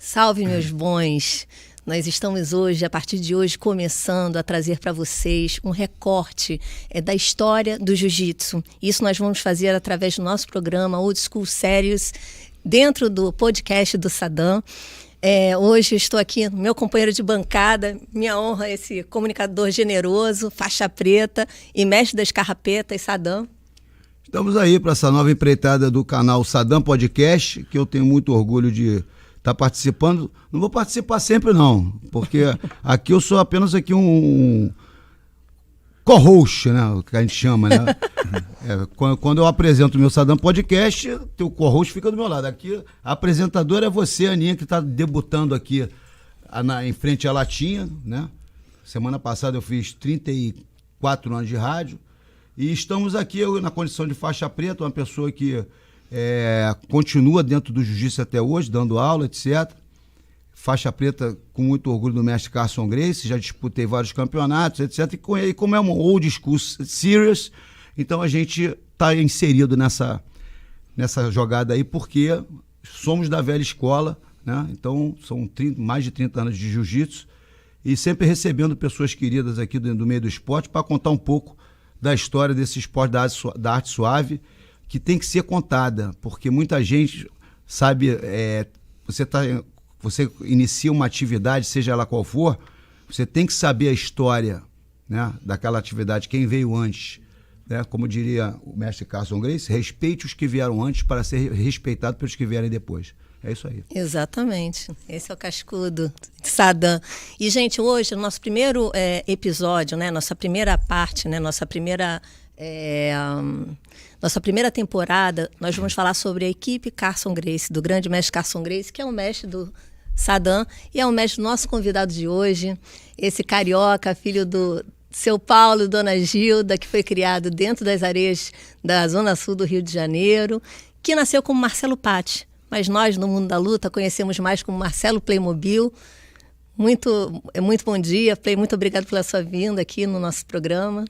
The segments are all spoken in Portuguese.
Salve, meus bons! Nós estamos hoje, a partir de hoje, começando a trazer para vocês um recorte da história do jiu-jitsu. Isso nós vamos fazer através do nosso programa Old School Series, dentro do podcast do Saddam. Hoje eu estou aqui, meu companheiro de bancada, minha honra, esse comunicador generoso, faixa preta e mestre das carrapetas, Saddam. Estamos aí para essa nova empreitada do canal Saddam Podcast, que eu tenho muito orgulho de estar participando. Não vou participar sempre não, porque aqui eu sou apenas aqui um co-host, né, o que a gente chama, né? Quando eu apresento o meu Saddam Podcast, o co-host fica do meu lado. Aqui a apresentadora é você, Aninha, que está debutando aqui em frente à latinha, né? Semana passada eu fiz 34 anos de rádio e estamos aqui na condição de faixa preta, uma pessoa que continua dentro do jiu-jitsu até hoje, dando aula, etc. Faixa preta com muito orgulho do mestre Carson Gracie, já disputei vários campeonatos, etc. E como é uma old school series, então a gente está inserido nessa jogada aí, porque somos da velha escola, né? Então são mais de 30 anos de jiu-jitsu e sempre recebendo pessoas queridas aqui do meio do esporte para contar um pouco da história desse esporte da arte suave, que tem que ser contada, porque muita gente sabe, você inicia uma atividade, seja ela qual for, você tem que saber a história, né, daquela atividade, quem veio antes, né? Como diria o mestre Carson Gracie, respeite os que vieram antes para ser respeitado pelos que vierem depois. É isso aí. Exatamente. Esse é o cascudo de Saddam. E, gente, hoje, no nosso primeiro episódio, né, nossa primeira parte, né, nossa primeira temporada, nós vamos falar sobre a equipe Carson Gracie, do grande mestre Carson Gracie, que é o mestre do Saddam e é o mestre do nosso convidado de hoje, esse carioca, filho do seu Paulo e Dona Gilda, que foi criado dentro das areias da Zona Sul do Rio de Janeiro, que nasceu como Marcelo Patti, mas nós, no mundo da luta, conhecemos mais como Marcelo Playmobil. Muito bom dia, Play, muito obrigado pela sua vinda aqui no nosso programa.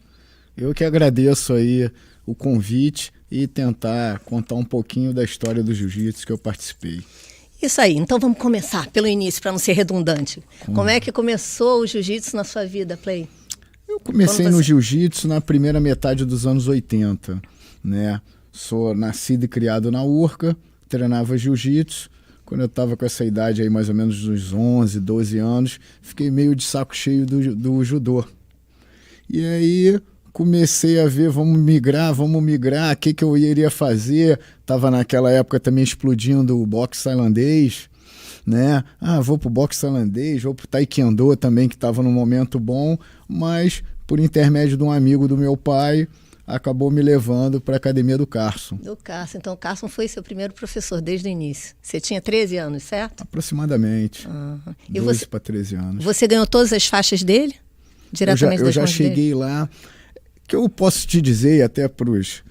Eu que agradeço aí o convite e tentar contar um pouquinho da história do jiu-jitsu que eu participei. Isso aí, então vamos começar pelo início, para não ser redundante. Como é que começou o jiu-jitsu na sua vida, Play? Eu comecei no jiu-jitsu na primeira metade dos anos 80, né? Sou nascido e criado na Urca, treinava jiu-jitsu. Quando eu estava com essa idade aí, mais ou menos dos 11, 12 anos, fiquei meio de saco cheio do judô. E aí comecei a ver, vamos migrar, o que eu iria fazer. Estava naquela época também explodindo o boxe tailandês, né? Vou pro boxe tailandês, vou pro taekwondo também, que estava num momento bom, mas por intermédio de um amigo do meu pai, acabou me levando para a academia do Carson. Do Carson, então o Carson foi seu primeiro professor desde o início. Você tinha 13 anos, certo? Aproximadamente, 12 para 13 anos. Você ganhou todas as faixas dele? Diretamente eu já cheguei lá. Que eu posso te dizer até para os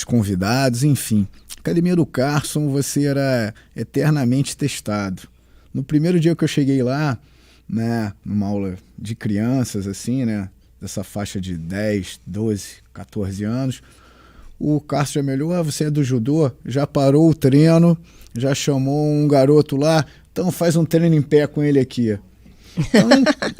convidados, enfim, academia do Carson, você era eternamente testado. No primeiro dia que eu cheguei lá, né, numa aula de crianças, assim, né, dessa faixa de 10, 12, 14 anos, o Carson já me olhou, você é do judô? Já parou o treino, já chamou um garoto lá, então faz um treino em pé com ele aqui. Então,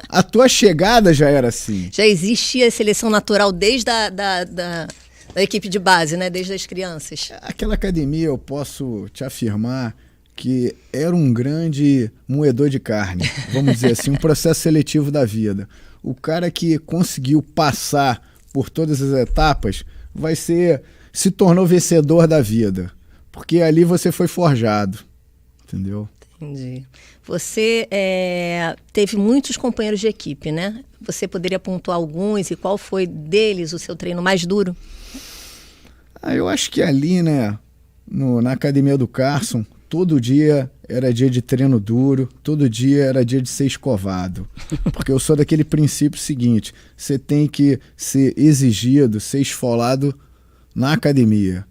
a tua chegada já era assim. Já existia seleção natural desde da equipe de base, né? Desde as crianças. Aquela academia, eu posso te afirmar que era um grande moedor de carne, vamos dizer assim, um processo seletivo da vida. O cara que conseguiu passar por todas as etapas se tornou vencedor da vida, porque ali você foi forjado, entendeu? Entendi. Você teve muitos companheiros de equipe, né? Você poderia pontuar alguns e qual foi deles o seu treino mais duro? Eu acho que ali, né, na academia do Carson, todo dia era dia de treino duro, todo dia era dia de ser escovado. Porque eu sou daquele princípio seguinte, você tem que ser exigido, ser esfolado na academia,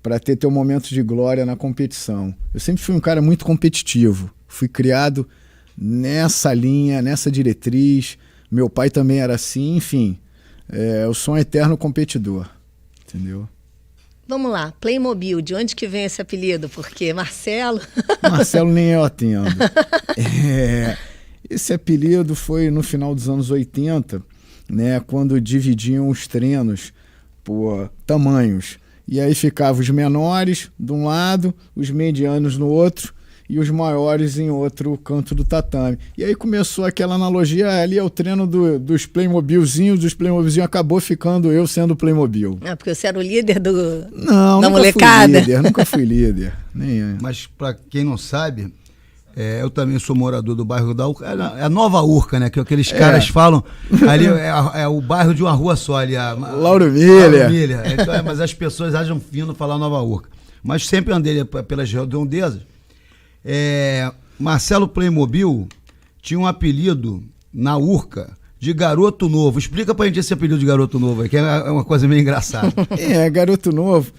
para ter teu momento de glória na competição. Eu sempre fui um cara muito competitivo, fui criado nessa linha, nessa diretriz, meu pai também era assim, enfim, eu sou um eterno competidor, entendeu? Vamos lá, Playmobil, de onde que vem esse apelido? Porque Marcelo... Marcelo nem eu atendo. Esse apelido foi no final dos anos 80, né, quando dividiam os treinos por tamanhos. E aí ficavam os menores de um lado, os medianos no outro e os maiores em outro canto do tatame. E aí começou aquela analogia, ali é o treino dos Playmobilzinhos, acabou ficando eu sendo Playmobil. Porque você era o líder da nunca molecada? Nunca fui líder. Nem. Mas para quem não sabe, eu também sou morador do bairro da Urca, é a Nova Urca, né? Que aqueles caras falam, ali é o bairro de uma rua só ali. Lauro Miller. Então, mas as pessoas acham fino falar Nova Urca. Mas sempre andei pelas redondezas. Marcelo Playmobil tinha um apelido na Urca de Garoto Novo. Explica pra gente esse apelido de Garoto Novo, que é uma coisa meio engraçada. Garoto Novo,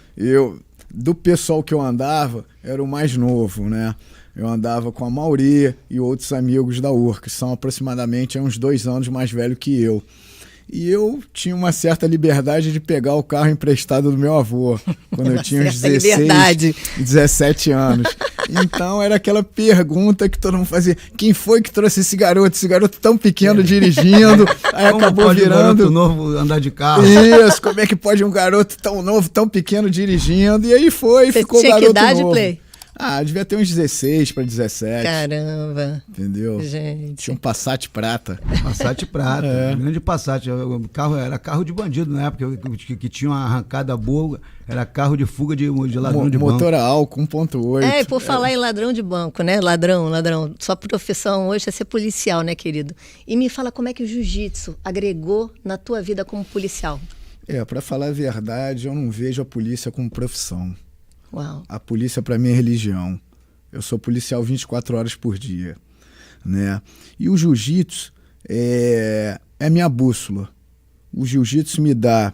do pessoal que eu andava, era o mais novo, né? Eu andava com a Mauri e outros amigos da Urca, que são aproximadamente uns 2 anos mais velhos que eu. E eu tinha uma certa liberdade de pegar o carro emprestado do meu avô, quando eu tinha uns 16, 17 anos. Então era aquela pergunta que todo mundo fazia: quem foi que trouxe esse garoto tão pequeno dirigindo? Aí como acabou pode virando. Um garoto novo andar de carro? Isso, como é que pode um garoto tão novo, tão pequeno dirigindo? E aí ficou tinha garoto que idade, novo. Play? Devia ter uns 16 para 17. Caramba. Entendeu? Gente. Tinha um Passat prata. Passat prata, grande Passat. O carro era carro de bandido na época, que tinha uma arrancada boa, era carro de fuga de ladrão de banco. Motor a álcool 1.8. Por falar em ladrão de banco, né? Ladrão. Sua profissão hoje é ser policial, né, querido? E me fala como é que o jiu-jitsu agregou na tua vida como policial. Para falar a verdade, eu não vejo a polícia como profissão. Uau. A polícia para mim é religião. Eu sou policial 24 horas por dia, né? E o jiu-jitsu é minha bússola. O jiu-jitsu me dá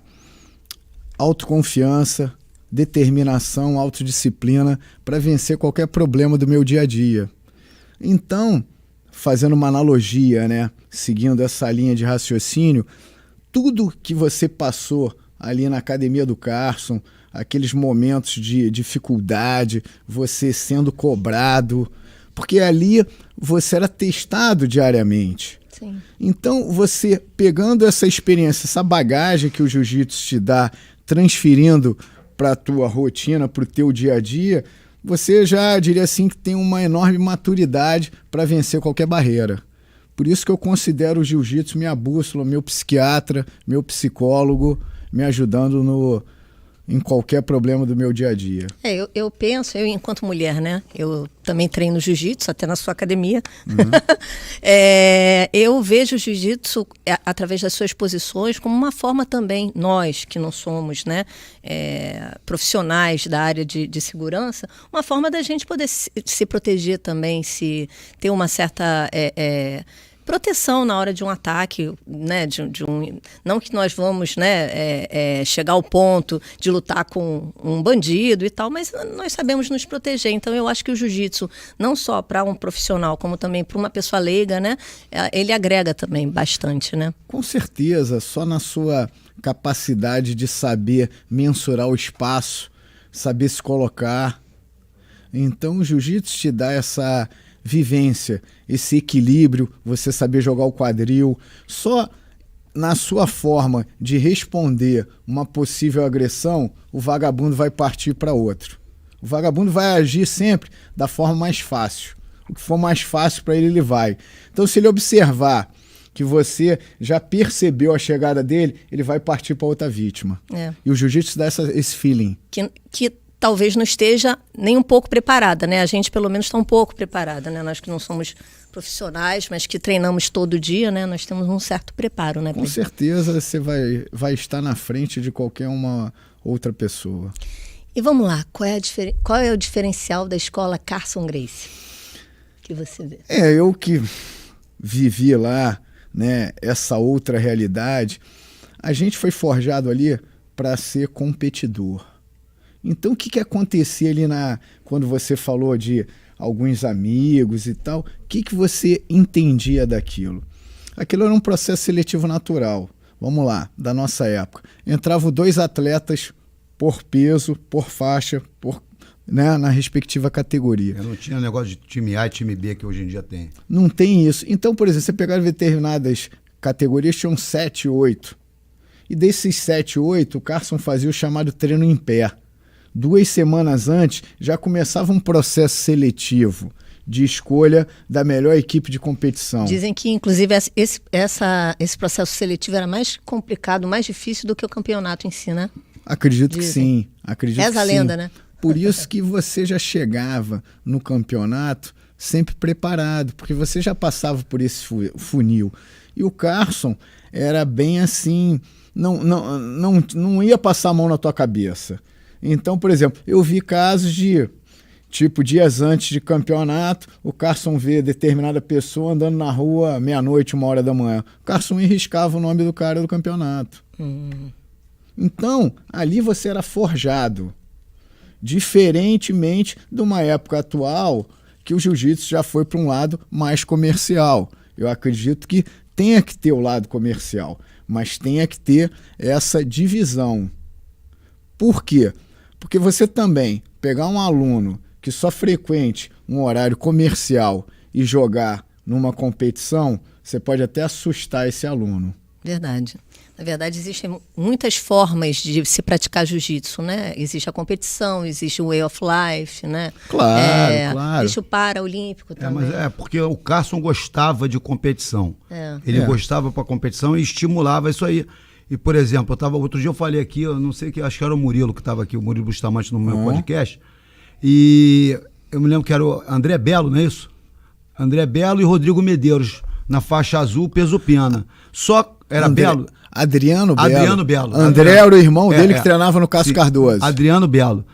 autoconfiança, determinação, autodisciplina para vencer qualquer problema do meu dia a dia. Então, fazendo uma analogia, né, seguindo essa linha de raciocínio, tudo que você passou ali na academia do Carson, aqueles momentos de dificuldade, você sendo cobrado, porque ali você era testado diariamente. Sim. Então, você pegando essa experiência, essa bagagem que o jiu-jitsu te dá, transferindo para a tua rotina, para o teu dia a dia, você já diria assim que tem uma enorme maturidade para vencer qualquer barreira. Por isso que eu considero o jiu-jitsu minha bússola, meu psiquiatra, meu psicólogo, me ajudando em qualquer problema do meu dia a dia. Eu penso, enquanto mulher, né? Eu também treino jiu-jitsu, até na sua academia. Uhum. Eu vejo o jiu-jitsu, através das suas posições, como uma forma também, nós que não somos, né, profissionais da área de segurança, uma forma da gente poder se proteger também, ter uma certa... proteção na hora de um ataque, né, não que nós vamos, né, chegar ao ponto de lutar com um bandido e tal, mas nós sabemos nos proteger. Então eu acho que o jiu-jitsu, não só para um profissional, como também para uma pessoa leiga, né, ele agrega também bastante, né? Com certeza, só na sua capacidade de saber mensurar o espaço, saber se colocar. Então o jiu-jitsu te dá essa vivência, esse equilíbrio, você saber jogar o quadril. Só na sua forma de responder uma possível agressão, o vagabundo vai partir para outro. O vagabundo vai agir sempre da forma mais fácil. O que for mais fácil para ele, ele vai. Então, se ele observar que você já percebeu a chegada dele, ele vai partir para outra vítima. E o jiu-jitsu dá esse feeling. Que talvez não esteja nem um pouco preparada, né? A gente pelo menos está um pouco preparada, né? Nós que não somos profissionais, mas que treinamos todo dia, né? Nós temos um certo preparo, né? Com certeza você vai estar na frente de qualquer uma outra pessoa. E vamos lá, qual é o diferencial da escola Carson Gracie que você vê? Eu que vivi lá, né? Essa outra realidade, a gente foi forjado ali para ser competidor. Então, o que acontecia ali quando você falou de alguns amigos e tal, o que você entendia daquilo? Aquilo era um processo seletivo natural. Vamos lá, da nossa época. Entravam 2 atletas por peso, por faixa, né, na respectiva categoria. Eu não tinha negócio de time A e time B que hoje em dia tem. Não tem isso. Então, por exemplo, você pegar determinadas categorias, tinham 7, 8. E desses 7, 8, o Carson fazia o chamado treino em pé. 2 semanas antes, já começava um processo seletivo de escolha da melhor equipe de competição. Dizem que, inclusive, esse processo seletivo era mais complicado, mais difícil do que o campeonato em si, né? Acredito que sim. Essa lenda, né? Por isso que você já chegava no campeonato sempre preparado, porque você já passava por esse funil. E o Carson era bem assim, não ia passar a mão na tua cabeça. Então, por exemplo, eu vi casos de, tipo, dias antes de campeonato, o Carson vê determinada pessoa andando na rua meia-noite, 1h da manhã. O Carson riscava o nome do cara do campeonato. Então, ali você era forjado. Diferentemente de uma época atual, que o jiu-jitsu já foi para um lado mais comercial. Eu acredito que tenha que ter o lado comercial, mas tenha que ter essa divisão. Por quê? Porque você também pegar um aluno que só frequente um horário comercial e jogar numa competição, você pode até assustar esse aluno. Verdade. Na verdade, existem muitas formas de se praticar jiu-jitsu, né? Existe a competição, existe o way of life, né? Claro. Existe o paraolímpico também. Mas porque o Carson gostava de competição. Ele gostava para competição e estimulava isso aí. E, por exemplo, outro dia eu falei aqui, eu não sei, acho que era o Murilo que estava aqui, o Murilo Bustamante no meu podcast, e eu me lembro que era o André Belo, não é isso? André Belo e Rodrigo Medeiros, na faixa azul, peso pena. Só era Belo? Adriano Belo. André era o irmão dele que treinava no Cássio Cardoso. Adriano Belo.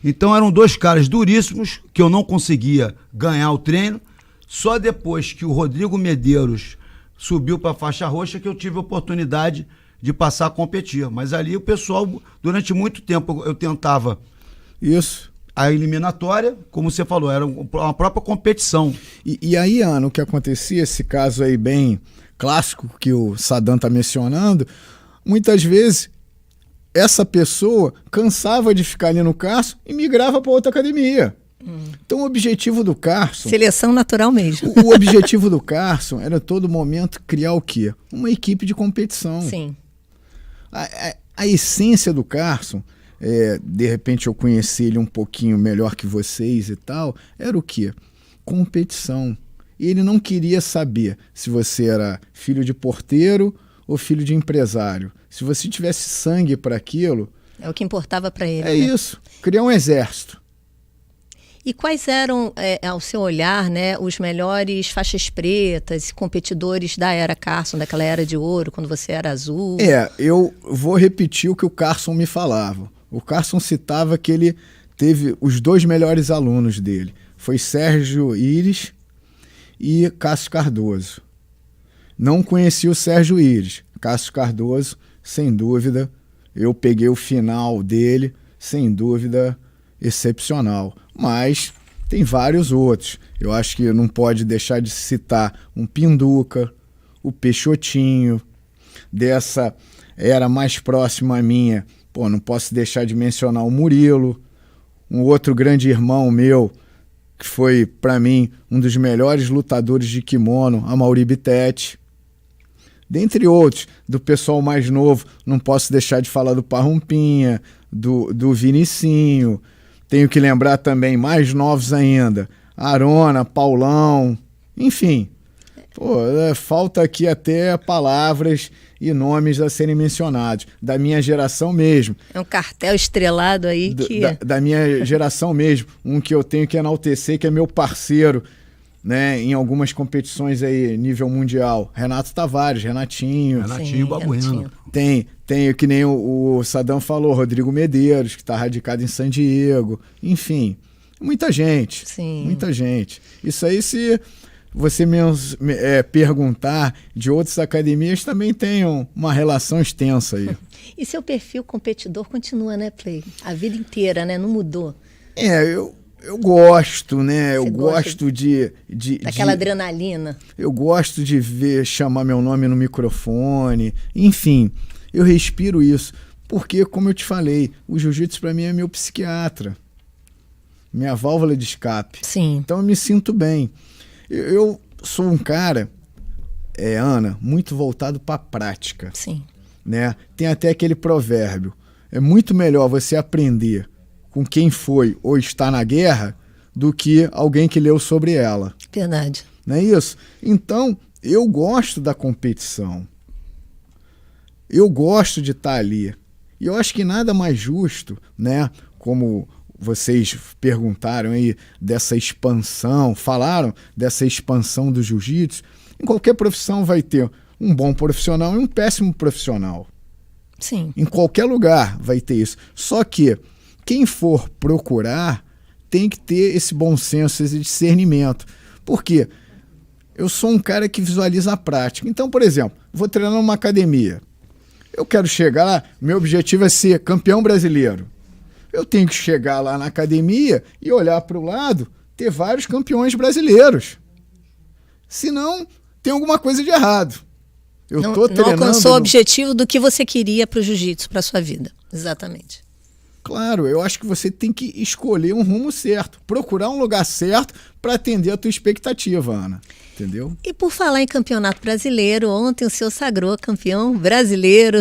Então eram 2 caras duríssimos, que eu não conseguia ganhar o treino. Só depois que o Rodrigo Medeiros subiu para a faixa roxa que eu tive a oportunidade de passar a competir. Mas ali o pessoal, durante muito tempo, eu tentava a eliminatória, como você falou, era uma própria competição. E aí, Ana, o que acontecia, esse caso aí bem clássico que o Saddam está mencionando, muitas vezes essa pessoa cansava de ficar ali no Carson e migrava para outra academia. Então o objetivo do Carson... Seleção natural mesmo. O objetivo do Carson era a todo momento criar o quê? Uma equipe de competição. Sim. A essência do Carson, de repente eu conheci ele um pouquinho melhor que vocês e tal, era o quê? Competição. E ele não queria saber se você era filho de porteiro ou filho de empresário. Se você tivesse sangue para aquilo... É o que importava para ele. É isso, criar um exército. E quais eram, ao seu olhar, né, os melhores faixas pretas e competidores da era Carson, daquela era de ouro, quando você era azul? Eu vou repetir o que o Carson me falava. O Carson citava que ele teve os 2 melhores alunos dele. Foi Sérgio Íris e Cássio Cardoso. Não conheci o Sérgio Íris. Cássio Cardoso, sem dúvida, eu peguei o final dele, sem dúvida, excepcional. Mas tem vários outros. Eu acho que não pode deixar de citar um Pinduca, o Peixotinho, dessa era mais próxima à minha. Não posso deixar de mencionar o Murilo, um outro grande irmão meu, que foi, para mim, um dos melhores lutadores de kimono, a Mauri Bittetti. Dentre outros, do pessoal mais novo, não posso deixar de falar do Parrumpinha, do Vinicinho. Tenho que lembrar também, mais novos ainda, Arona, Paulão, enfim. Falta aqui até palavras e nomes a serem mencionados, da minha geração mesmo. É um cartel estrelado aí que... Da minha geração mesmo, um que eu tenho que enaltecer, que é meu parceiro, né, em algumas competições aí, nível mundial. Renato Tavares, Renatinho. Renatinho Babueno. Tem, que nem o Saddam falou, Rodrigo Medeiros, que está radicado em San Diego. Enfim, muita gente. Sim. Muita gente. Isso aí, se você perguntar de outras academias, também tem uma relação extensa aí. E seu perfil competidor continua, né, Play? A vida inteira, né? Não mudou. Eu gosto, né? Você gosto daquela adrenalina. Eu gosto de chamar meu nome no microfone. Enfim, eu respiro isso. Porque, como eu te falei, o jiu-jitsu para mim é meu psiquiatra, minha válvula de escape. Sim. Então eu me sinto bem. Eu sou um cara, Ana, muito voltado para a prática. Sim. Né? Tem até aquele provérbio: é muito melhor você aprender com quem foi ou está na guerra do que alguém que leu sobre ela. Verdade. Não é isso? Então, eu gosto da competição. Eu gosto de estar ali. E eu acho que nada mais justo, né? Como vocês perguntaram aí dessa expansão, falaram dessa expansão do jiu-jitsu. Em qualquer profissão vai ter um bom profissional e um péssimo profissional. Sim. Em qualquer lugar vai ter isso. Só que quem for procurar tem que ter esse bom senso, esse discernimento. Por quê? Eu sou um cara que visualiza a prática. Então, por exemplo, vou treinar numa academia. Eu quero chegar lá, meu objetivo é ser campeão brasileiro. Eu tenho que chegar lá na academia e olhar para o lado, ter vários campeões brasileiros. Senão, tem alguma coisa de errado. Eu não, tô treinando, não alcançou o objetivo do que você queria para o jiu-jitsu, para a sua vida. Exatamente. Claro, eu acho que você tem que escolher um rumo certo, procurar um lugar certo para atender a tua expectativa, Ana. Entendeu? E por falar em campeonato brasileiro, ontem o senhor sagrou campeão brasileiro.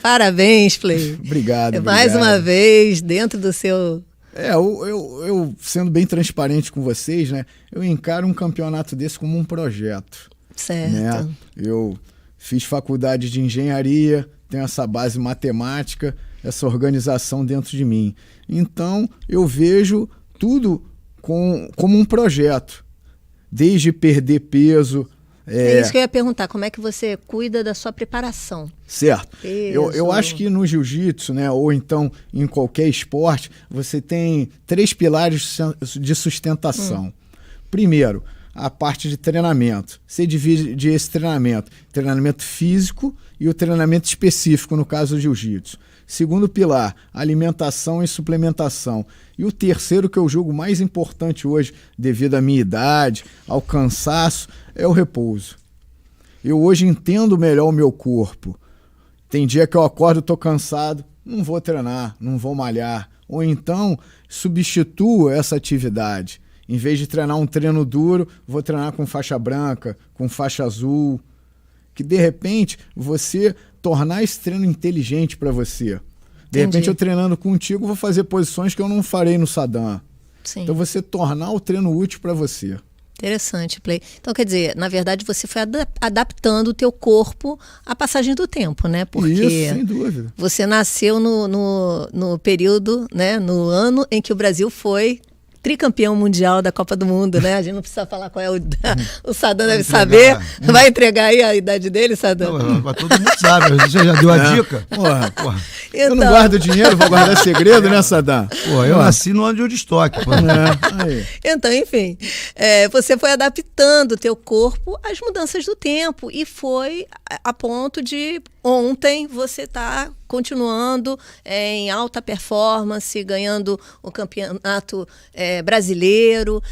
Parabéns, Play. Obrigado. Mais uma vez, dentro do seu... Eu sendo bem transparente com vocês, né? Eu encaro um campeonato desse como um projeto. Certo. Né? Eu fiz faculdade de engenharia, tenho essa base matemática, essa organização dentro de mim. Então, eu vejo tudo como um projeto. Desde perder peso... É isso que eu ia perguntar, como é que você cuida da sua preparação? Certo. Eu acho que no jiu-jitsu, né, ou então em qualquer esporte, você tem 3 pilares de sustentação. Primeiro, a parte de treinamento. Você divide esse treinamento físico e o treinamento específico, no caso do jiu-jitsu. Segundo pilar, alimentação e suplementação. E o terceiro, que eu julgo mais importante hoje, devido à minha idade, ao cansaço, é o repouso. Eu hoje entendo melhor o meu corpo. Tem dia que eu acordo e estou cansado, não vou treinar, não vou malhar. Ou então, substituo essa atividade. Em vez de treinar um treino duro, vou treinar com faixa branca, com faixa azul. Que, de repente, você tornar esse treino inteligente para você. De repente, eu treinando contigo, vou fazer posições que eu não farei no Saddam. Sim. Então, você tornar o treino útil para você. Interessante, Play. Então, quer dizer, na verdade, você foi adaptando o teu corpo à passagem do tempo, né? Porque isso, sem dúvida. Você nasceu no período, né? No ano em que o Brasil foi tricampeão mundial da Copa do Mundo, né? A gente não precisa falar qual é o Saddam deve saber. Vai entregar aí a idade dele, Saddam? Não, todo mundo sabe. Você já deu a dica? Porra. Então, eu não guardo dinheiro, vou guardar segredo, né, Saddam? Eu nasci no ano de Woodstock. Então, enfim, você foi adaptando o teu corpo às mudanças do tempo e foi a ponto de ontem você tá continuando em alta performance, ganhando o campeonato brasileiro.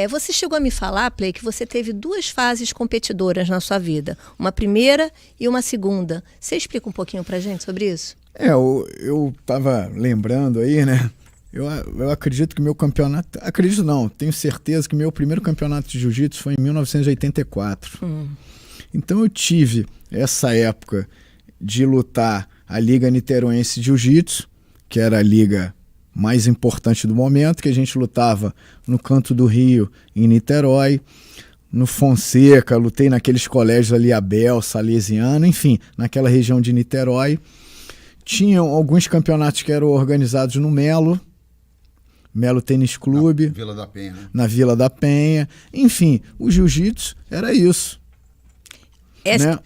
Você chegou a me falar, Play, que você teve 2 fases competidoras na sua vida. Uma primeira e uma segunda. Você explica um pouquinho pra gente sobre isso? Eu tava lembrando aí, né? Eu acredito que meu campeonato... Acredito não, tenho certeza que meu primeiro campeonato de jiu-jitsu foi em 1984. Então eu tive essa época de lutar a Liga Niteroense de Jiu-Jitsu, que era a liga mais importante do momento, que a gente lutava no Canto do Rio, em Niterói, no Fonseca, lutei naqueles colégios ali, Abel, Salesiano, enfim, naquela região de Niterói. Tinham alguns campeonatos que eram organizados no Melo Tênis Clube. Na Vila da Penha, né? Na Vila da Penha. Enfim, o jiu-jitsu era isso.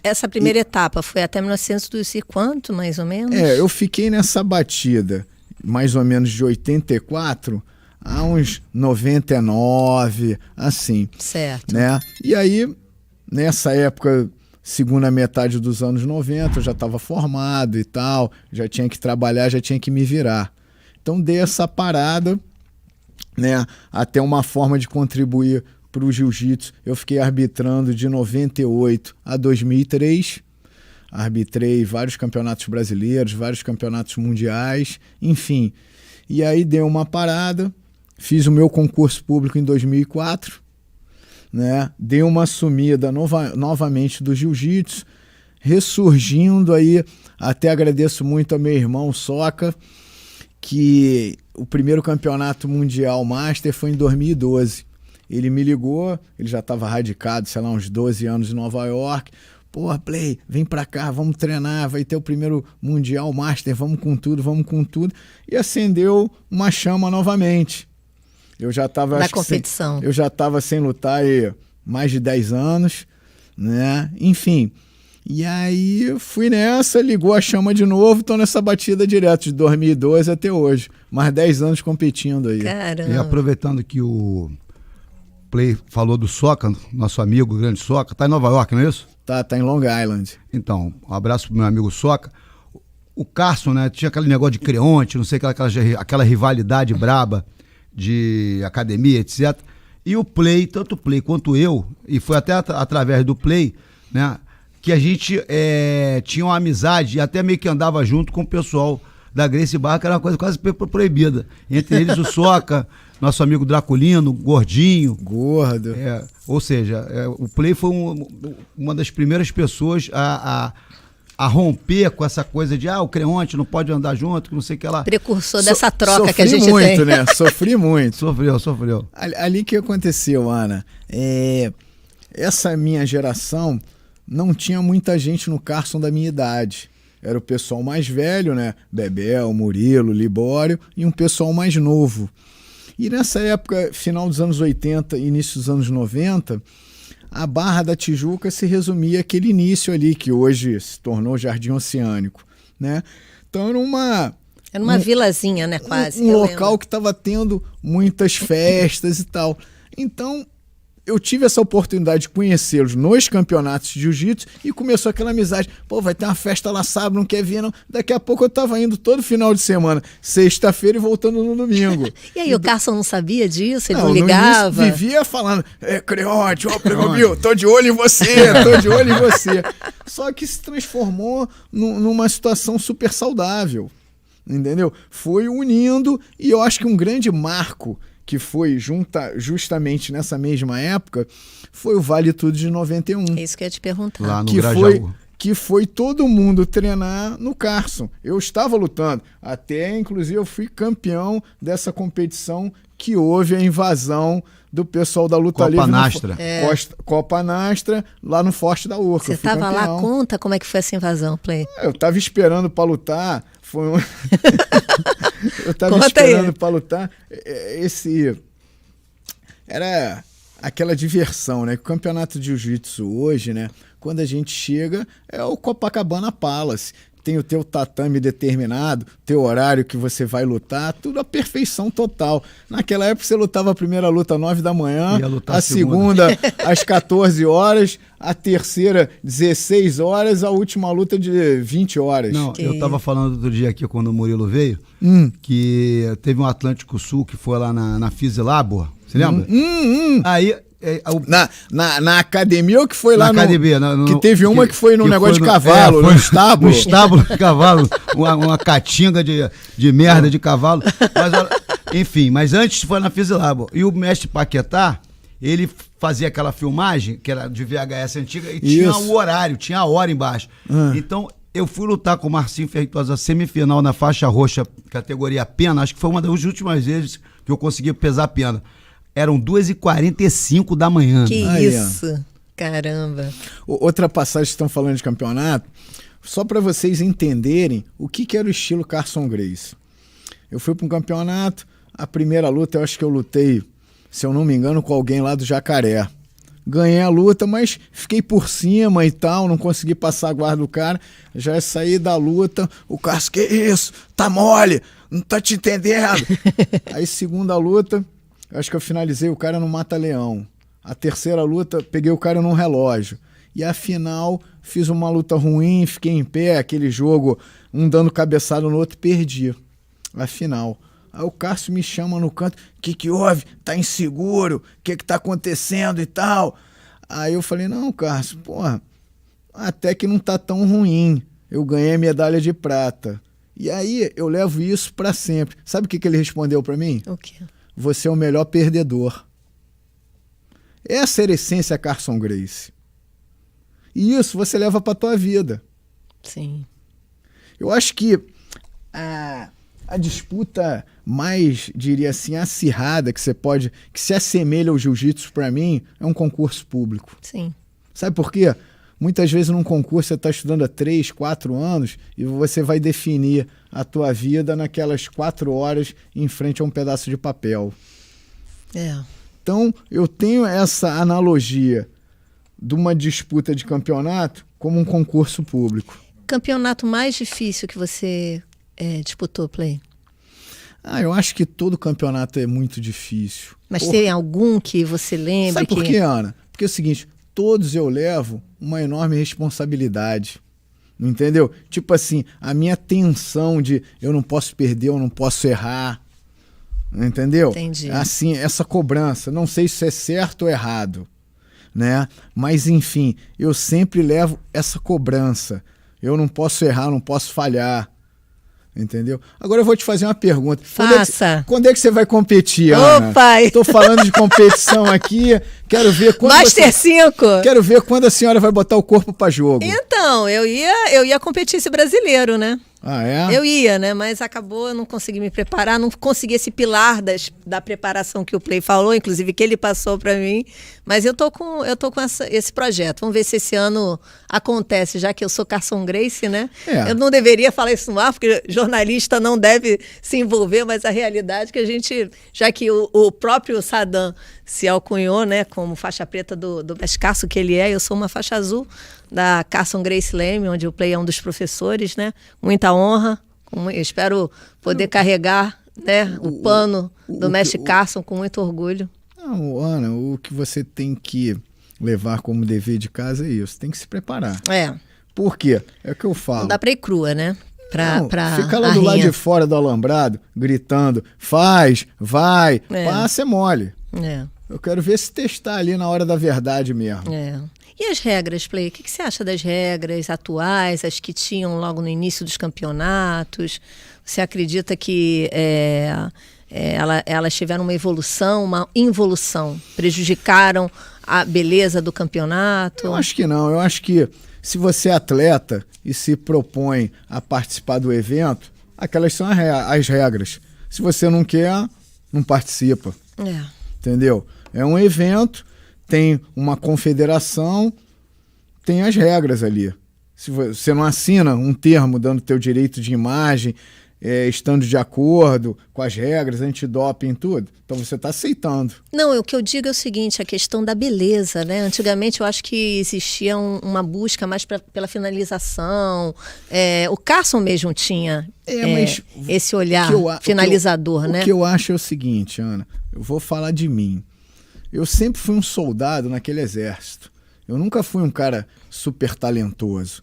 Essa primeira etapa foi até 1900 e quanto, mais ou menos? Eu fiquei nessa batida, mais ou menos de 84 a uns 99, assim. Certo. Né? E aí, nessa época, segunda metade dos anos 90, eu já estava formado e tal, já tinha que trabalhar, já tinha que me virar. Então, dei essa parada, né? Até uma forma de contribuir para o jiu-jitsu. Eu fiquei arbitrando de 98 a 2003. arbitrei vários campeonatos brasileiros, vários campeonatos mundiais, enfim. E aí dei uma parada, fiz o meu concurso público em 2004, né? Dei uma sumida novamente do jiu-jitsu, ressurgindo aí, até agradeço muito ao meu irmão Soca, que o primeiro campeonato mundial Master foi em 2012. Ele me ligou, ele já estava radicado, sei lá, uns 12 anos em Nova York. Pô, Play, vem pra cá, vamos treinar, vai ter o primeiro Mundial Master, vamos com tudo, vamos com tudo. E acendeu uma chama novamente. Eu já estava... Na competição. Eu já estava sem lutar aí mais de 10 anos, né? Enfim. E aí fui nessa, ligou a chama de novo, tô nessa batida direto, de 2012 até hoje. Mais 10 anos competindo aí. Caramba. E aproveitando que o Play falou do Soca, nosso amigo, o grande Soca, tá em Nova York, não é isso? Tá em Long Island. Então, um abraço pro meu amigo Soca. O Carson, né, tinha aquele negócio de Creonte, não sei, aquela rivalidade braba de academia, etc. E o Play, tanto o Play quanto eu, e foi até através do Play, né, que a gente tinha uma amizade e até meio que andava junto com o pessoal da Gracie Barra, que era uma coisa quase proibida. Entre eles o Soca, nosso amigo Draculino, gordinho. Gordo. Ou seja, o Play foi uma das primeiras pessoas a romper com essa coisa de o Creonte não pode andar junto, que não sei o que lá. Precursor dessa troca que a gente muito, tem. Né? Sofri muito. Sofreu. Ali que aconteceu, Ana. Essa minha geração não tinha muita gente no Carson da minha idade. Era o pessoal mais velho, né? Bebel, Murilo, Libório, e um pessoal mais novo. E nessa época, final dos anos 80, início dos anos 90, a Barra da Tijuca se resumia àquele início ali, que hoje se tornou Jardim Oceânico, né? Então era uma vilazinha, né, quase. Um local que estava tendo muitas festas e tal. Então, eu tive essa oportunidade de conhecê-los nos campeonatos de jiu-jitsu e começou aquela amizade. Pô, vai ter uma festa lá sábado, não quer vir, não? Daqui a pouco eu tava indo todo final de semana, sexta-feira e voltando no domingo. E aí o Carson não sabia disso? Ele não ligava? No vivia falando, Creonte, Playmobil, tô de olho em você. Só que se transformou numa situação super saudável, entendeu? Foi unindo, e eu acho que um grande marco que foi justamente nessa mesma época, foi o Vale Tudo de 91. É isso que eu ia te perguntar. Lá no Grajaú. Que foi todo mundo treinar no Carson. Eu estava lutando. Até, inclusive, eu fui campeão dessa competição que houve a invasão do pessoal da luta Copa livre. Nastra. Copa Nastra, lá no Forte da Urca. Você estava lá, conta como é que foi essa invasão, Play. Eu estava esperando para lutar. Eu estava esperando para lutar. Era aquela diversão, né? O campeonato de jiu-jitsu hoje, né? Quando a gente chega, é o Copacabana Palace. Tem o teu tatame determinado, teu horário que você vai lutar, tudo a perfeição total. Naquela época você lutava a primeira luta às 9 da manhã, a segunda às 14 horas, a terceira 16 horas, a última luta de 20 horas. Não, eu estava falando outro dia aqui quando o Murilo veio, que teve um Atlântico Sul que foi lá na Fisilabor, você lembra? Aí... Na academia ou que foi lá na academia, que teve uma que foi no negócio de cavalo, no estábulo. No estábulo de cavalo, uma catinga de merda de cavalo. Mas antes foi na Fisilabor. E o mestre Paquetá, ele fazia aquela filmagem, que era de VHS antiga, e tinha o horário, tinha a hora embaixo. Então, eu fui lutar com o Marcinho Feitosa, semifinal na faixa roxa, categoria pena, acho que foi uma das últimas vezes que eu consegui pesar pena. Eram 2h45 da manhã. Que isso, caramba. Outra passagem que estão falando de campeonato, só para vocês entenderem o que era o estilo Carson Gracie. Eu fui para um campeonato, a primeira luta eu acho que eu lutei, se eu não me engano, com alguém lá do Jacaré. Ganhei a luta, mas fiquei por cima e tal, não consegui passar a guarda do cara. Já saí da luta, o Carson, que isso? Tá mole, não tá te entendendo. Aí segunda luta... acho que eu finalizei o cara no Mata-Leão. A terceira luta, peguei o cara num relógio. E a final, fiz uma luta ruim, fiquei em pé, aquele jogo, um dando cabeçada no outro, perdi. A final. Aí o Cássio me chama no canto, o que houve? Tá inseguro? O que tá acontecendo e tal? Aí eu falei, não, Cássio, porra, até que não tá tão ruim. Eu ganhei a medalha de prata. E aí eu levo isso para sempre. Sabe o que ele respondeu para mim? O quê? Você é o melhor perdedor. Essa era a essência Carson Gracie. E isso você leva para tua vida. Sim. Eu acho que a disputa mais, diria assim, acirrada que se assemelha ao jiu-jitsu para mim, é um concurso público. Sim. Sabe por quê? Muitas vezes num concurso você está estudando há 3, 4 anos e você vai definir a tua vida naquelas 4 horas em frente a um pedaço de papel. Então, eu tenho essa analogia de uma disputa de campeonato como um concurso público. Campeonato mais difícil que você disputou, Play? Eu acho que todo campeonato é muito difícil. Mas tem algum que você lembra? Sabe por quê, Ana? Porque é o seguinte, todos eu levo uma enorme responsabilidade. Entendeu? Tipo assim, a minha tensão de eu não posso perder, eu não posso errar. Entendeu? Entendi. Assim, essa cobrança. Não sei se é certo ou errado, né? Mas, enfim, eu sempre levo essa cobrança. Eu não posso errar, não posso falhar. Entendeu? Agora eu vou te fazer uma pergunta. Faça. Quando é que você vai competir, Ana? Ô, pai! Tô falando de competição aqui. Quero ver quando Master 5! Quero ver quando a senhora vai botar o corpo para jogo. Então, eu ia competir esse brasileiro, né? Ah, é? Eu ia, né? Mas acabou, eu não consegui me preparar, não consegui esse pilar da preparação que o Play falou, inclusive que ele passou para mim. Mas eu tô com esse projeto. Vamos ver se esse ano acontece, já que eu sou Carson Gracie, né? Eu não deveria falar isso no ar, porque jornalista não deve se envolver, mas a realidade é que a gente, já que o próprio Saddam se alcunhou, né, como faixa preta do mestre Carson, que ele é, eu sou uma faixa azul da Carson Gracie Leme, onde o Play é um dos professores, né? Muita honra. Eu espero poder carregar, né, o pano do mestre Carson com muito orgulho. Não, Ana, o que você tem que levar como dever de casa é isso. Tem que se preparar. Por quê? É o que eu falo. Não dá pra ir crua, né? Fica lá do lado de fora do alambrado, gritando, faz, vai, passa é mole. Eu quero ver se testar ali na hora da verdade mesmo. E as regras, Play? O que você acha das regras atuais, as que tinham logo no início dos campeonatos? Você acredita que elas tiveram uma evolução, uma involução? Prejudicaram a beleza do campeonato? Eu acho que não. Eu acho que se você é atleta e se propõe a participar do evento, aquelas são as regras. Se você não quer, não participa. Entendeu? É um evento, tem uma confederação, tem as regras ali. Se você não assina um termo dando teu direito de imagem, estando de acordo com as regras, antidoping e tudo, então você está aceitando. Não, o que eu digo é o seguinte, a questão da beleza, né? Antigamente eu acho que existia uma busca mais pela finalização. O Carson mesmo tinha esse olhar finalizador, né? O que eu acho é o seguinte, Ana, eu vou falar de mim. Eu sempre fui um soldado naquele exército. Eu nunca fui um cara super talentoso.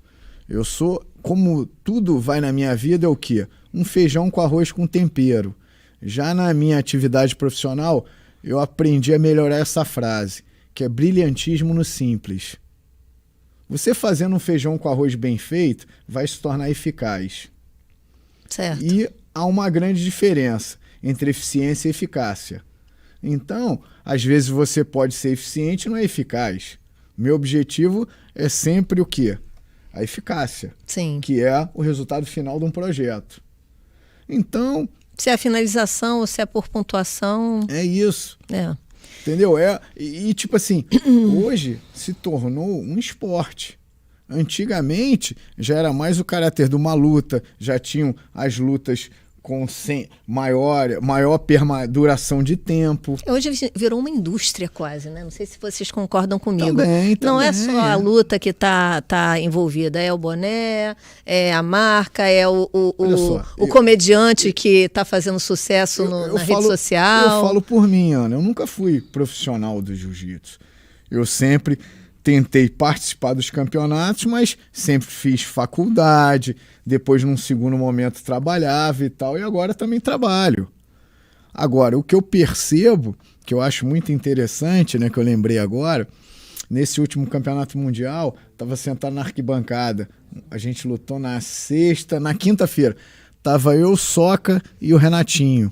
Eu sou, como tudo vai na minha vida, é o quê? Um feijão com arroz com tempero. Já na minha atividade profissional, eu aprendi a melhorar essa frase, que é brilhantismo no simples. Você fazendo um feijão com arroz bem feito, vai se tornar eficaz. Certo. E há uma grande diferença entre eficiência e eficácia. Então, às vezes você pode ser eficiente e não é eficaz. Meu objetivo é sempre o quê? A eficácia. Sim. Que é o resultado final de um projeto. Então... Se é a finalização ou se é por pontuação... É isso. Entendeu? E tipo assim, hoje se tornou um esporte. Antigamente já era mais o caráter de uma luta, já tinham as lutas com maior duração de tempo. Hoje virou uma indústria quase, né? Não sei se vocês concordam comigo. Também. Não é só a luta que tá envolvida, é o boné, é a marca, é o comediante que está fazendo sucesso na rede social. Eu falo por mim, Ana, eu nunca fui profissional do jiu-jitsu. Eu sempre tentei participar dos campeonatos, mas sempre fiz faculdade, depois num segundo momento trabalhava e tal, e agora também trabalho. Agora, o que eu percebo, que eu acho muito interessante, né, que eu lembrei agora, nesse último campeonato mundial, estava sentado na arquibancada. A gente lutou na quinta-feira. Tava eu, o Soca e o Renatinho.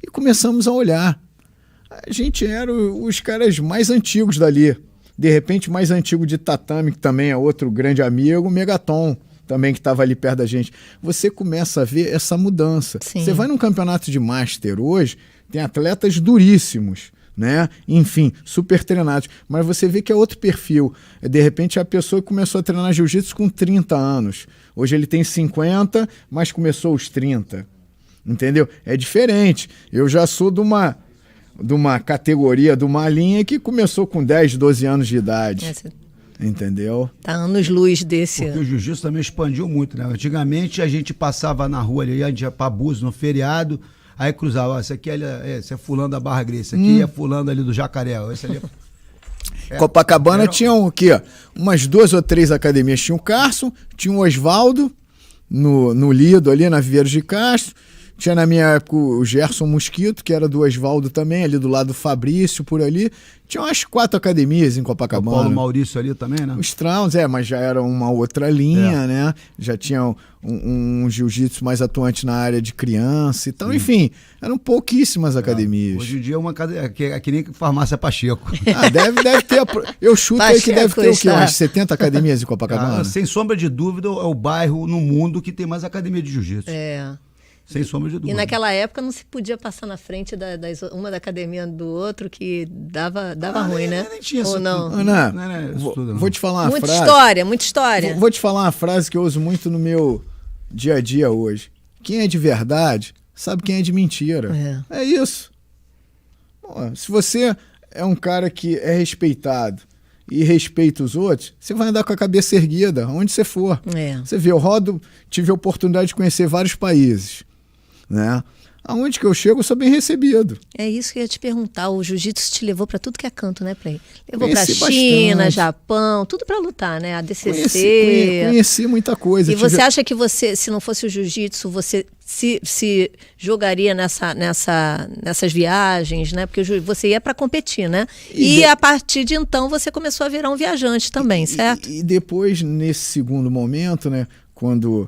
E começamos a olhar. A gente era os caras mais antigos dali. De repente, mais antigo de tatame, que também é outro grande amigo, o Megaton, também que estava ali perto da gente. Você começa a ver essa mudança. Sim. Você vai num campeonato de Master hoje, tem atletas duríssimos, né? Enfim, super treinados. Mas você vê que é outro perfil. De repente, a pessoa começou a treinar jiu-jitsu com 30 anos. Hoje ele tem 50, mas começou aos 30. Entendeu? É diferente. Eu já sou de uma categoria, de uma linha que começou com 10, 12 anos de idade. Entendeu? Tá anos-luz desse. Porque o jiu-jitsu também expandiu muito, né? Antigamente a gente passava na rua ali, a gente ia pra Búzios no feriado, aí cruzava, esse aqui esse é fulano da Barra Grande, esse aqui é fulano ali do Jacaré, esse ali Copacabana tinha o quê? Umas 2 ou 3 academias. Tinha o Carson, tinha o Osvaldo, no Lido ali, na Viveiros de Castro. Tinha na minha época o Gerson Mosquito, que era do Osvaldo também, ali do lado do Fabrício, por ali. Tinha umas 4 academias em Copacabana. O Paulo Maurício ali também, né? Os Trauns, mas já era uma outra linha, né? Já tinha um jiu-jitsu mais atuante na área de criança e tal. Enfim, eram pouquíssimas academias. Hoje em dia é que nem farmácia Pacheco. Deve ter. Eu chuto aí que deve ter o quê? Umas 70 academias em Copacabana? Sem sombra de dúvida, é o bairro no mundo que tem mais academia de jiu-jitsu. Sem sombra de dúvida. E naquela época não se podia passar na frente uma da academia do outro, que dava ruim, né? Nem tinha ou isso. não? Ana, vou te falar uma frase. Muita história. Vou te falar uma frase que eu uso muito no meu dia a dia hoje. Quem é de verdade sabe quem é de mentira. É isso. Bom, se você é um cara que é respeitado e respeita os outros, você vai andar com a cabeça erguida, onde você for. Você vê, tive a oportunidade de conhecer vários países, né? Aonde que eu chego, eu sou bem recebido. É isso que eu ia te perguntar. O jiu-jitsu te levou para tudo que é canto, né, Play? Levou para China, bastante. Japão, tudo para lutar, né? A DCC. Conheci muita coisa. E você acha que você, se não fosse o jiu-jitsu, você se jogaria nessas viagens, né? Porque você ia para competir, né? E a partir de então você começou a virar um viajante também, certo? E depois, nesse segundo momento, né? Quando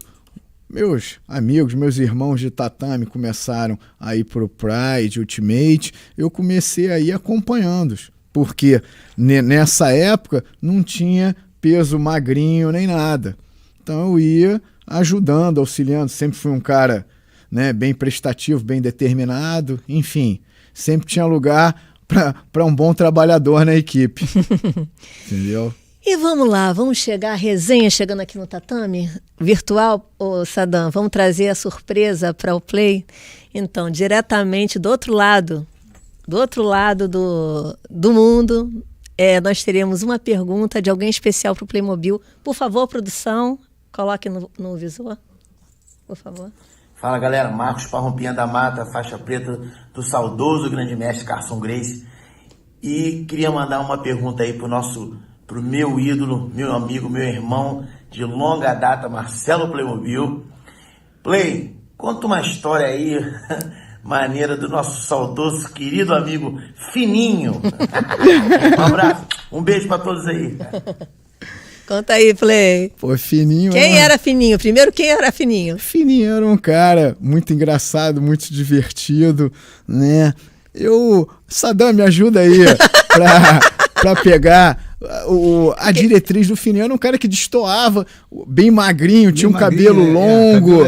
meus amigos, meus irmãos de tatame começaram a ir pro Pride, Ultimate, eu comecei a ir acompanhando-os, porque nessa época não tinha peso magrinho nem nada. Então eu ia ajudando, auxiliando, sempre fui um cara, né, bem prestativo, bem determinado, enfim, sempre tinha lugar para um bom trabalhador na equipe. Entendeu? E vamos lá, vamos chegar, a resenha chegando aqui no tatame virtual, Sadam, vamos trazer a surpresa para o Play. Então, diretamente do outro lado do mundo, nós teremos uma pergunta de alguém especial para o Playmobil. Por favor, produção, coloque no visor, por favor. Fala, galera, Marcos Parrompinha da Mata, faixa preta do saudoso grande mestre Carson Gracie. E queria mandar uma pergunta aí pro meu ídolo, meu amigo, meu irmão de longa data, Marcelo Playmobil. Play, conta uma história aí maneira do nosso saudoso, querido amigo Fininho. Um abraço, um beijo pra todos aí. Conta aí, Play. Pô, Fininho... Quem era Fininho? Primeiro, quem era Fininho? Fininho era um cara muito engraçado, muito divertido, né? Sadam, me ajuda aí pra pegar a diretriz do Fininho. Era um cara que destoava, bem magrinho, tinha um cabelo longo.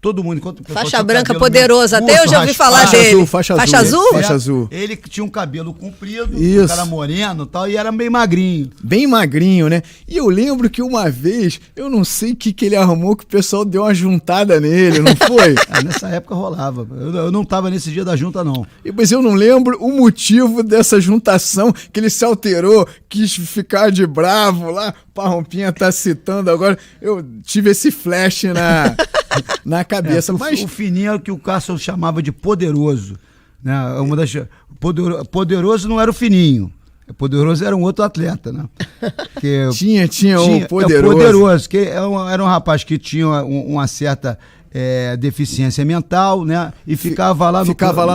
Todo mundo... Faixa branca poderoso, até eu já ouvi falar dele. Faixa azul. Ele que tinha um cabelo comprido, um cara moreno e tal, e era bem magrinho. Bem magrinho, né? E eu lembro que uma vez, eu não sei o que ele arrumou, que o pessoal deu uma juntada nele, não foi? Nessa época rolava. Eu não tava nesse dia da junta, não. Mas eu não lembro o motivo dessa juntação, que ele se alterou, quis ficar de bravo lá. Parrompinha tá citando agora. Eu tive esse flash na cabeça. Mas o Fininho é o que o Carson chamava de poderoso, né? Poderoso não era o Fininho. Poderoso era um outro atleta, né? Tinha um poderoso. Poderoso, que era um rapaz que tinha uma certa deficiência mental, né? E ficava lá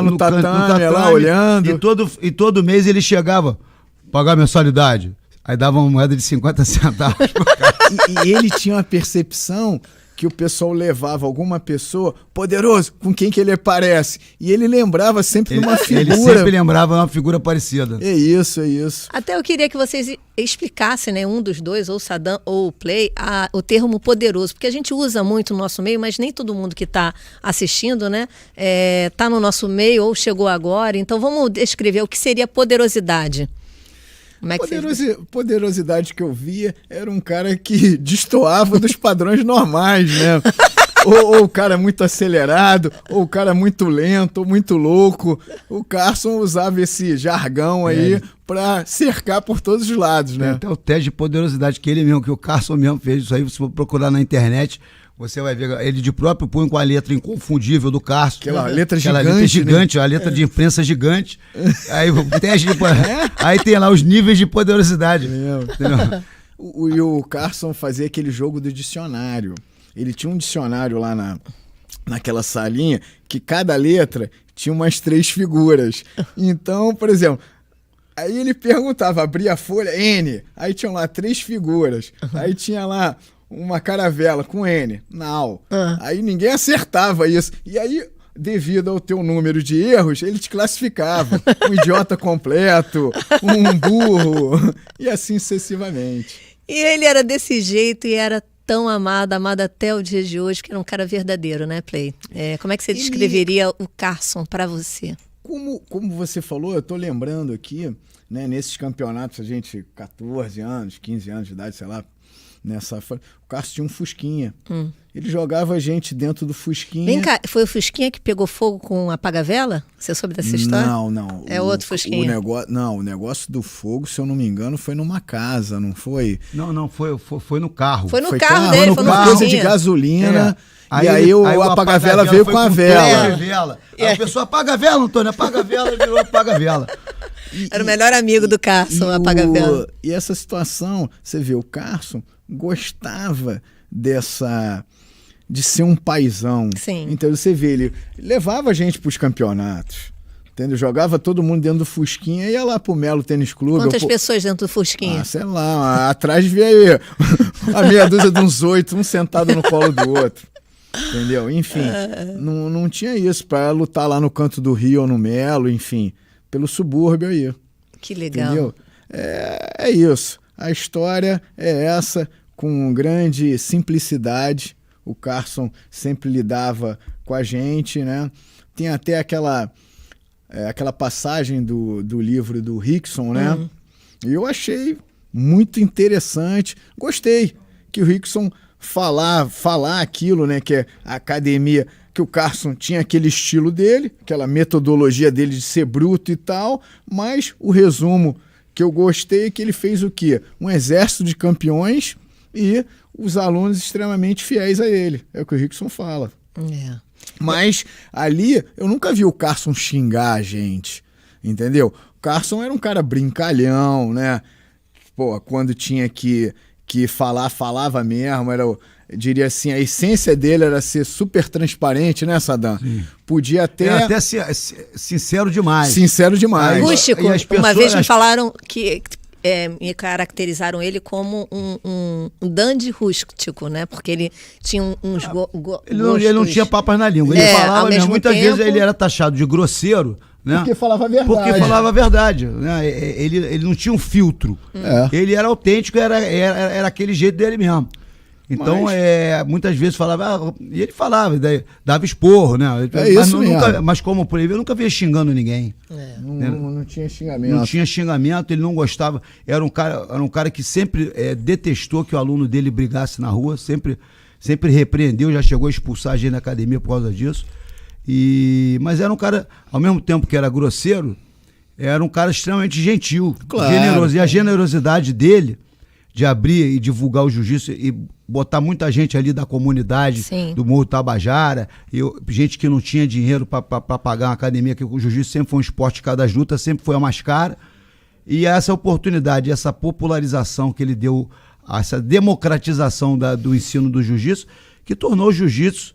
no tatame, lá olhando. E todo mês ele chegava, pagar mensalidade. Aí dava uma moeda de 50 centavos pro cara. E ele tinha uma percepção que o pessoal levava alguma pessoa, poderoso, com quem que ele parece. E ele lembrava sempre de uma figura. Ele sempre lembrava uma figura parecida. É isso, é isso. Até eu queria que vocês explicassem, né, um dos dois, ou o Saddam ou o Play, o termo poderoso, porque a gente usa muito no nosso meio, mas nem todo mundo que está assistindo, né, tá no nosso meio ou chegou agora. Então vamos descrever o que seria poderosidade. Como é que Poderosidade que eu via era um cara que destoava dos padrões normais, né? ou o cara muito acelerado, ou o cara muito lento, ou muito louco. O Carson usava esse jargão aí pra cercar por todos os lados, né? Tem até o teste de poderosidade que ele mesmo, que o Carson mesmo fez isso aí. Se for procurar na internet, você vai ver ele de próprio punho com a letra inconfundível do Carson. Aquela letra gigante, né? A letra de imprensa gigante. Aí o teste aí tem lá os níveis de poderosidade. E o Carson fazia aquele jogo do dicionário. Ele tinha um dicionário lá naquela salinha que cada letra tinha umas 3 figuras. Então, por exemplo, aí ele perguntava, abria a folha, N, aí tinham lá 3 figuras. Aí tinha lá uma caravela com N, now. Aí ninguém acertava isso. E aí, devido ao teu número de erros, ele te classificava. Um idiota completo, um burro, e assim sucessivamente. E ele era desse jeito e era tão amado até o dia de hoje, que era um cara verdadeiro, né, Play? Como é que você descreveria o Carson para você? Como você falou, eu tô lembrando aqui, né, nesses campeonatos, a gente, 14 anos, 15 anos de idade, sei lá, o Carson tinha um Fusquinha. Ele jogava a gente dentro do Fusquinha. Vem cá, foi o Fusquinha que pegou fogo com apaga-vela? Você soube dessa história? Não. É outro Fusquinha? O negócio do fogo, se eu não me engano, foi numa casa, não foi? Não, foi no carro. Foi no carro dele, foi uma coisa de gasolina. Aí o apaga-vela veio com a vela. Aí a pessoa apaga a vela, Antônio, apaga a vela, virou apaga-vela. Era o melhor amigo do Carson, apaga-vela. E essa situação, você vê, o Carson gostava de ser um paizão. Sim. Então você vê, ele levava a gente para os campeonatos, entendeu? Jogava todo mundo dentro do Fusquinha e ia lá pro Melo Tênis Clube. Quantas pessoas dentro do Fusquinha? Sei lá, atrás veio a meia dúzia de uns 8, um sentado no colo do outro. Entendeu? Enfim, não tinha isso para lutar lá no canto do Rio ou no Melo, enfim, pelo subúrbio aí. Que legal. Entendeu? É isso. A história é essa, com grande simplicidade. O Carson sempre lidava com a gente, né? Tem até aquela passagem do livro do Rickson, né? E eu achei muito interessante. Gostei que o Rickson falar aquilo, né? Que a academia, que o Carson tinha aquele estilo dele, aquela metodologia dele de ser bruto e tal, mas o resumo que eu gostei é que ele fez o quê? Um exército de campeões e os alunos extremamente fiéis a ele. É o que o Rickson fala. Mas ali eu nunca vi o Carson xingar a gente, entendeu? O Carson era um cara brincalhão, né? Pô, quando tinha que falar, falava mesmo. Eu diria assim, a essência dele era ser super transparente, né, Saddam? Sim. Podia até ser sincero demais. Sincero demais. Rústico. Uma vez me falaram que me caracterizaram ele como um dandy rústico, né? Porque ele tinha uns ele não tinha papas na língua. Ele falava mesmo. Muitas vezes ele era taxado de grosseiro, né? Porque falava a verdade. Né? Ele não tinha um filtro. Ele era autêntico, era aquele jeito dele mesmo. Então, muitas vezes falava, e ele falava, dava esporro, né? Mas como por aí, eu nunca via xingando ninguém. Não tinha xingamento. Não tinha xingamento, ele não gostava. Era um cara que sempre detestou que o aluno dele brigasse na rua, sempre repreendeu, já chegou a expulsar a gente da academia por causa disso. Mas era um cara, ao mesmo tempo que era grosseiro, era um cara extremamente gentil, generoso. E a generosidade dele de abrir e divulgar o jiu-jitsu e botar muita gente ali da comunidade, do Morro Tabajara, gente que não tinha dinheiro para pagar uma academia, que o jiu-jitsu sempre foi um esporte das lutas, sempre foi a mais cara. E essa oportunidade, essa popularização que ele deu, essa democratização do ensino do jiu-jitsu, que tornou o jiu-jitsu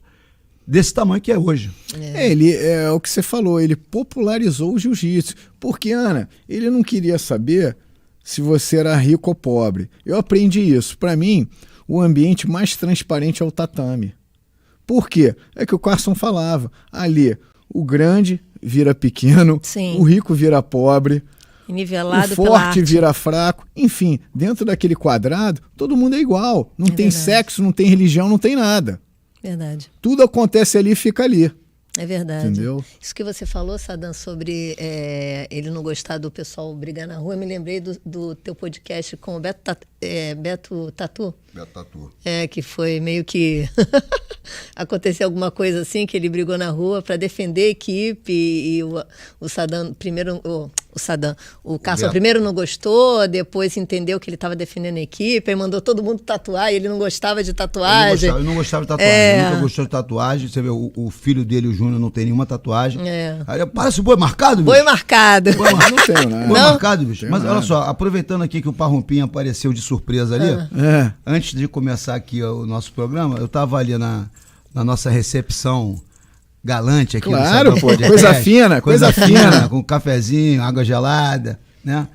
desse tamanho que é hoje. Ele, o que você falou, ele popularizou o jiu-jitsu. Porque, Ana, ele não queria saber se você era rico ou pobre. Eu aprendi isso. Para mim, o ambiente mais transparente é o tatame. Por quê? É que o Carson falava. Ali, o grande vira pequeno, Sim. o rico vira pobre, Nivelado o forte pela arte. vira fraco. Enfim, dentro daquele quadrado, todo mundo é igual. Não tem verdade. Sexo, não tem religião, não tem nada. Verdade. Tudo acontece ali e fica ali. É verdade. Entendeu? Isso que você falou, Sadam, sobre ele não gostar do pessoal brigar na rua, eu me lembrei do teu podcast com o Beto Tatu. Beto Tatu. Que foi meio que aconteceu alguma coisa assim, que ele brigou na rua para defender a equipe e o Sadam primeiro, o Carson primeiro não gostou, depois entendeu que ele estava defendendo a equipe, aí mandou todo mundo tatuar e ele não gostava de tatuagem. Eu não gostava de tatuagem, nunca gostou de tatuagem. Você vê, o filho dele, o Júnior, não tem nenhuma tatuagem. Aí, parece boi marcado, bicho. Boi marcado. Não tenho, né? Boi marcado, bicho. Mas nada. olha só, aproveitando aqui que o Parrumpinha apareceu de surpresa ali, antes de começar aqui o nosso programa, eu tava ali na nossa recepção galante aqui. Claro, no pô, Podcast. coisa fina. Com cafezinho, água gelada, né?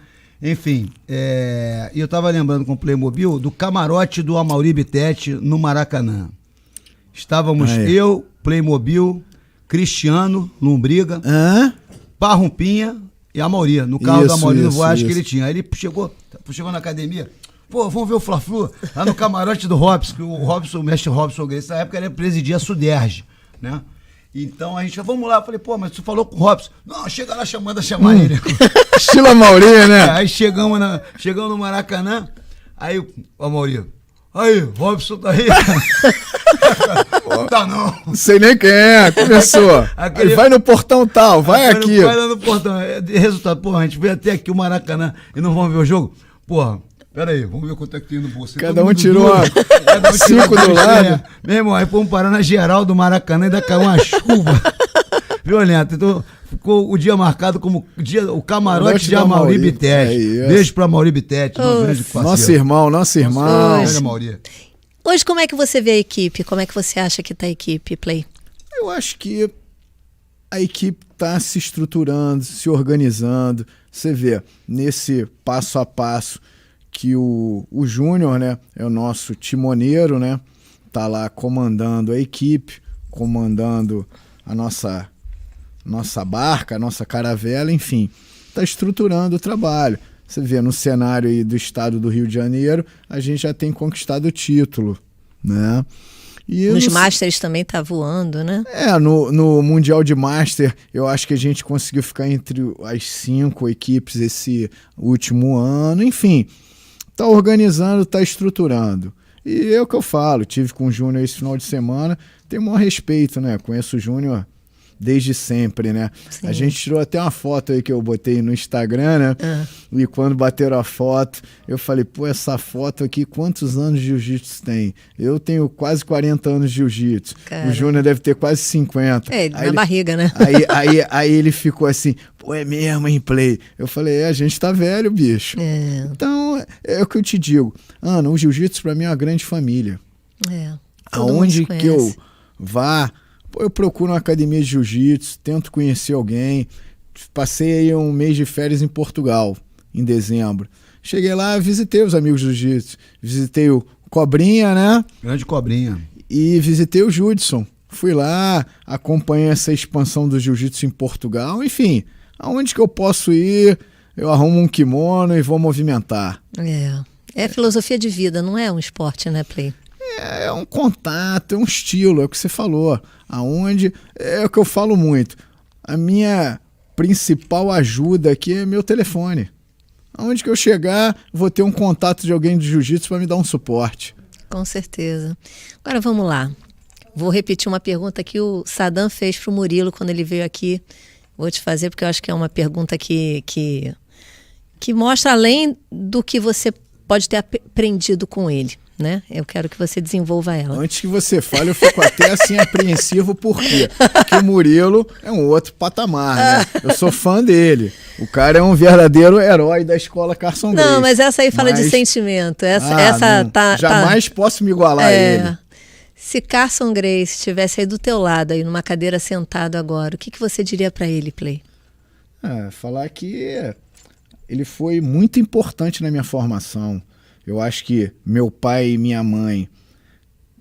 Enfim, e eu tava lembrando com o Playmobil do camarote do Amaury Bittetti no Maracanã. Estávamos eu, Playmobil, Cristiano, Lombriga, Parrumpinha e Amaury, no carro do Amaury, no Voyage que ele tinha. Aí ele chegou na academia, pô, vamos ver o Fla-Flu, lá no camarote do Robson, que o mestre Robson Grace, na época ele presidia a Suderge, né? Então a gente falou, vamos lá. Eu falei, pô, mas você falou com o Robson. Não, chega lá chamando a chamar ele. Estilo Amaury, né? Aí chegamos no Maracanã, aí o Amaury, aí, Robson tá aí. Não tá não. Não sei nem quem é, começou. Aí vai no portão tal, vai aqui. Vai lá no portão. Resultado, porra, a gente veio até aqui o Maracanã e não vamos ver o jogo? Porra, peraí, vamos ver quanto é que tem no bolso. Cada um tirou 5 do lado. Meu irmão, aí fomos parar na geral do Maracanã e ainda caiu uma chuva violenta. Então ficou o dia marcado como o camarote de Amaury Bittetti. Beijo pra Amaury Bittetti, um grande parceiro. Nosso irmão. Grande Amaury. Hoje, como é que você vê a equipe? Como é que você acha que tá a equipe, Play? Eu acho que a equipe está se estruturando, se organizando. Você vê, nesse passo a passo, que o Júnior, né, é o nosso timoneiro, né? Tá lá comandando a equipe, comandando a nossa barca, a nossa caravela, enfim. Está estruturando o trabalho. Você vê, no cenário aí do estado do Rio de Janeiro, a gente já tem conquistado o título, né? E nos Masters também tá voando, né? No Mundial de Master, eu acho que a gente conseguiu ficar entre as 5 equipes esse último ano. Enfim, tá organizando, tá estruturando. E é o que eu falo, tive com o Júnior esse final de semana, tenho o maior respeito, né? Conheço o Júnior desde sempre, né? Sim. A gente tirou até uma foto aí que eu botei no Instagram, né? E quando bateram a foto, eu falei, pô, essa foto aqui, quantos anos de jiu-jitsu tem? Eu tenho quase 40 anos de jiu-jitsu. O Júnior deve ter quase 50. Na barriga, né? Aí ele ficou assim, pô, é mesmo, hein, Play? Eu falei, a gente tá velho, bicho. Então, é o que eu te digo. Ana, o jiu-jitsu pra mim é uma grande família. Aonde que eu vá, eu procuro uma academia de jiu-jitsu, tento conhecer alguém. Passei aí um mês de férias em Portugal, em dezembro. Cheguei lá, visitei os amigos do jiu-jitsu. Visitei o Cobrinha, né? Grande Cobrinha. E visitei o Judson. Fui lá, acompanhei essa expansão do jiu-jitsu em Portugal. Enfim, aonde que eu posso ir, eu arrumo um kimono e vou movimentar. É filosofia de vida, não é um esporte, né, Play? É um contato, é um estilo, é o que você falou. Aonde, é o que eu falo muito. A minha principal ajuda aqui é meu telefone. Aonde que eu chegar, vou ter um contato de alguém de jiu-jitsu para me dar um suporte. Com certeza. Agora vamos lá. Vou repetir uma pergunta que o Sadam fez para o Murilo quando ele veio aqui. Vou te fazer porque eu acho que é uma pergunta que mostra além do que você pode ter aprendido com ele, né? Eu quero que você desenvolva ela. Antes que você fale, eu fico até assim apreensivo, por quê? Porque o Murilo é um outro patamar, né? Eu sou fã dele. O cara é um verdadeiro herói da escola Carson Gracie. Não, mas essa aí fala de sentimento. Essa tá... Jamais posso me igualar a ele. Se Carson Gracie estivesse aí do teu lado, aí numa cadeira sentado agora, o que você diria para ele, Play? Falar que ele foi muito importante na minha formação. Eu acho que meu pai e minha mãe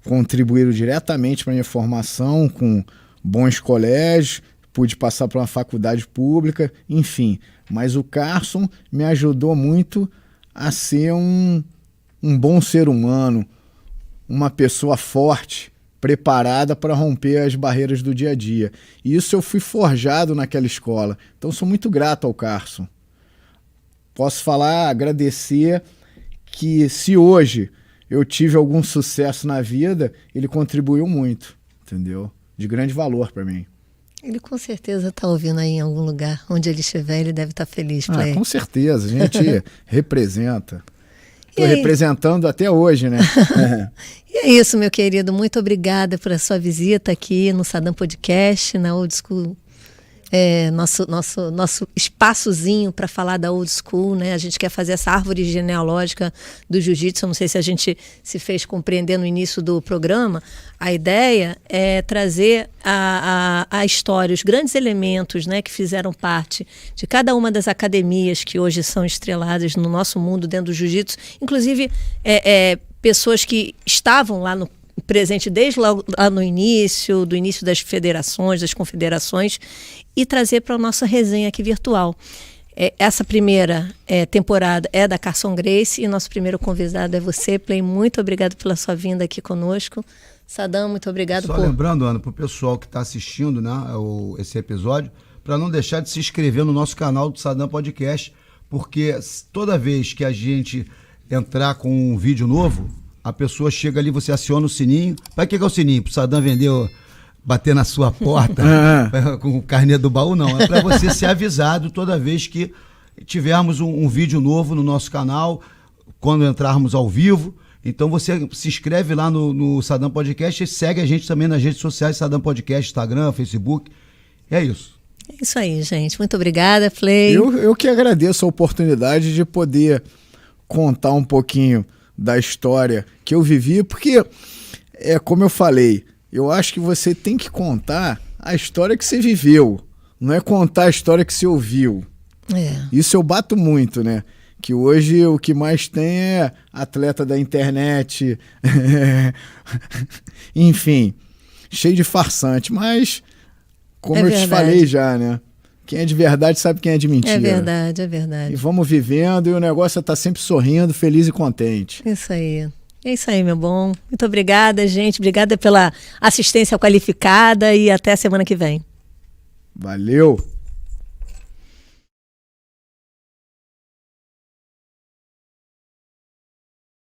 contribuíram diretamente para a minha formação com bons colégios, pude passar para uma faculdade pública, enfim. Mas o Carson me ajudou muito a ser um bom ser humano, uma pessoa forte, preparada para romper as barreiras do dia a dia. E isso eu fui forjado naquela escola. Então sou muito grato ao Carson. Posso falar, agradecer, que se hoje eu tive algum sucesso na vida, ele contribuiu muito, entendeu? De grande valor para mim. Ele com certeza está ouvindo aí em algum lugar. Onde ele estiver, ele deve estar feliz. Com certeza, a gente representa. Estou representando até hoje, né? E é isso, meu querido. Muito obrigada pela sua visita aqui no Sadam Podcast, na Old School. Nosso espaçozinho para falar da Old School, né? A gente quer fazer essa árvore genealógica do jiu-jitsu. Eu não sei se a gente se fez compreender no início do programa. A ideia é trazer a história, os grandes elementos, né, que fizeram parte de cada uma das academias que hoje são estreladas no nosso mundo dentro do jiu-jitsu. Inclusive, pessoas que estavam lá no presente desde lá no início, do início das federações, das confederações, e trazer para a nossa resenha aqui virtual. Essa primeira temporada é da Carson Gracie e nosso primeiro convidado é você, Play. Muito obrigado pela sua vinda aqui conosco. Sadam, muito obrigado. Só lembrando, Ana, para o pessoal que está assistindo, né, esse episódio, para não deixar de se inscrever no nosso canal do Sadam Podcast, porque toda vez que a gente entrar com um vídeo novo, a pessoa chega ali, você aciona o sininho. Para que é o sininho? Para o Sadam bater na sua porta com o carnê do baú? Não, é para você ser avisado toda vez que tivermos um vídeo novo no nosso canal, quando entrarmos ao vivo. Então você se inscreve lá no Sadam Podcast e segue a gente também nas redes sociais, Sadam Podcast, Instagram, Facebook. É isso. É isso aí, gente. Muito obrigada, Play. Eu que agradeço a oportunidade de poder contar um pouquinho da história que eu vivi, porque, como eu falei, eu acho que você tem que contar a história que você viveu, não é contar a história que você ouviu. Isso eu bato muito, né? Que hoje o que mais tem é atleta da internet, enfim, cheio de farsante, mas como eu te falei já, né? Quem é de verdade sabe quem é de mentira. É verdade, é verdade. E vamos vivendo e o negócio é estar sempre sorrindo, feliz e contente. Isso aí. É isso aí, meu bom. Muito obrigada, gente. Obrigada pela assistência qualificada e até a semana que vem. Valeu!